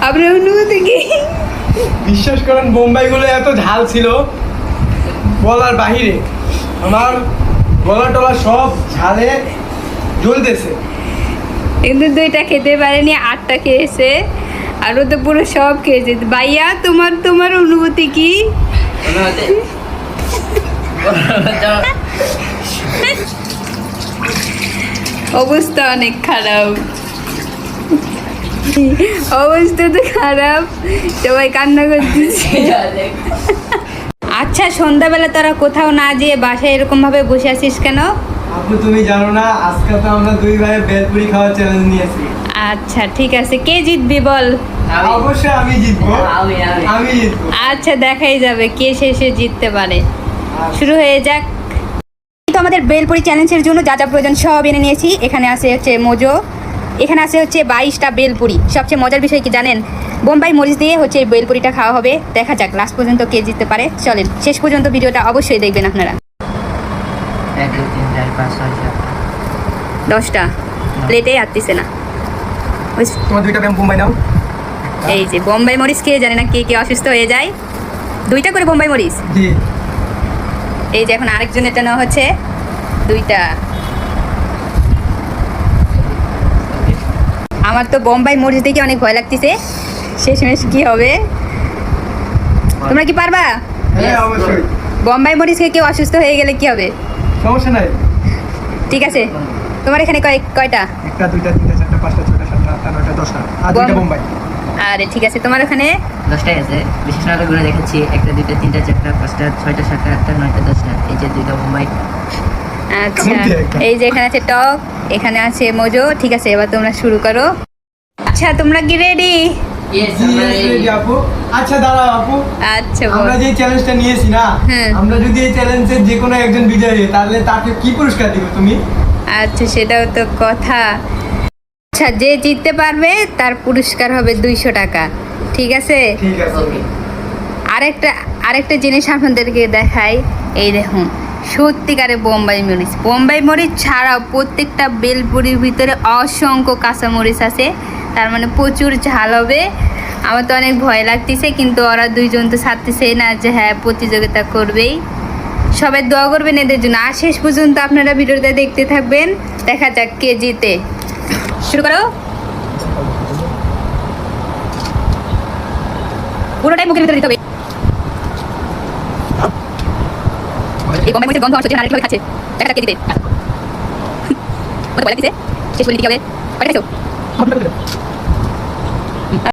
আপনার অনুভূতি কি? বিশ্বাস করেন বোম্বাইগুলো এত ঝাল ছিল বলার বাহিরে। আমার গলা টলা সব ঝালে জ্বলতেছে। কিন্তু দুইটা খেতে পারেনি, আটটা খেয়েছে। আর ও তো পুরো সব খেয়েছে। ভাইয়া তোমার অনুভূতি কি? অবস্থা অনেক খারাপ, অবস্থা তো খারাপ, সবাই কান্না করতেছে। আচ্ছা, সন্ধ্যাবেলা তোরা কোথাও না যেয়ে বাসায় এরকম ভাবে বসে আছিস কেন? আপু তুমি জানো না, আজকে তো আমরা দুই ভাইয়ের ভেলপুরি খাওয়ার চ্যালেঞ্জ নিয়েছি। আচ্ছা ঠিক আছে, কে জিতবি বল? অবশ্যই আমি জিতবো। আমি জিতবো। আচ্ছা, দেখাই যাবে কে শেষে জিততে পারে। শুরু হয়ে যাক। তো আমাদের বেলপুরি চ্যালেঞ্জের জন্য যা যা প্রয়োজন সব এনে নিয়েছি। এখানে আছে হচ্ছে মোজো, এখানে আছে হচ্ছে 22টা বেলপুরি। সবচেয়ে মজার বিষয় কি জানেন? বোম্বাই মরিচ দিয়ে হচ্ছে এই বেলপুরিটা খাওয়া হবে। দেখা যাক লাস্ট পর্যন্ত কে জিততে পারে। চলেন, শেষ পর্যন্ত ভিডিওটা অবশ্যই দেখবেন আপনারা। 1 2 3 4 5 6 7 10টা প্লেটে আটতিছে না। তোমার দুইটা বোম্বাই নাও। এই যে বোম্বাই মরিচ খেয়ে জানে না কে কে অসুস্থ হয়ে যায়। 2টা করে বোম্বাই মরিচ। জি। এই যে এখন আরেকজনেরটা নেওয়া হচ্ছে 2টা। আমার তো বোম্বাই মরিচ দেখে অনেক ভয় লাগতেছে, শেষমেশ কি হবে। তোমরা কি পারবা? হ্যাঁ অবশ্যই। বোম্বাই মরিচ খেয়ে কেউ অসুস্থ হয়ে গেলে কি হবে? সমস্যা নাই। ঠিক আছে, তোমার এখানে কয়টা? 1 2 3 4 5 6 7 8 9 10টা আর দুইটা বোম্বাই। আরে ঠিক আছে, তোমার ওখানে 10টাই আছে। বিশেষ করে ঘুরে দেখাচ্ছি 1 2 3 4 5টা 6টা 7টা 8টা 9টা 10টা। এই যে 2টা বোম্বাই। আচ্ছা, এই যে এখানে আছে টক, এখানে আছে মোজো। ঠিক আছে, এবার তোমরা শুরু করো। আচ্ছা, তোমরা কি রেডি? জি রেডি আপু। আচ্ছা দাঁড়াও আপু, আচ্ছা আমরা বল। যে চ্যালেঞ্জটা নিয়েছি না, হ্যাঁ। আমরা যদি এই চ্যালেঞ্জের যে কোনো একজন বিজয়ী হয় তাহলে তাকে কি পুরস্কার দিবে তুমি? আচ্ছা, সেটাও তো কথা। আচ্ছা, যে জিততে পারবে তার পুরস্কার হবে 200 টাকা। ঠিক আছে? ঠিক আছে। ওকে। আরেকটা জিনিস আপনাদেরকে দেখাই। এই দেখুন, সত্যিকারে বোম্বাই মরিচ ছাড়াও প্রত্যেকটা বেলপুরির ভিতরে অসংখ্য কাঁচা মরিচ আছে। তার মানে প্রচুর ঝাল হবে। আমার তো অনেক ভয় লাগতেছে, কিন্তু ওরা দুইজন তো ছাড়তেছেই না যে হ্যাঁ প্রতিযোগিতা করবেই। সবাই দোয়া করবেন এদের জন্য। আর শেষ পর্যন্ত আপনারা ভিডিওটা দেখতে থাকবেন। দেখা যাক কে জিতে। শুরু করো। পুরোটাই মুখের ভিতরে দিতে হবে। এই বোম্বাই মরিচের গন্ধ আমার সত্যি আরেকটা খাচ্ছে। দেখা যাক কে জিতে। ওটা বলে দিছে শেষ বলে কি হবে? কয়টা খাইছো?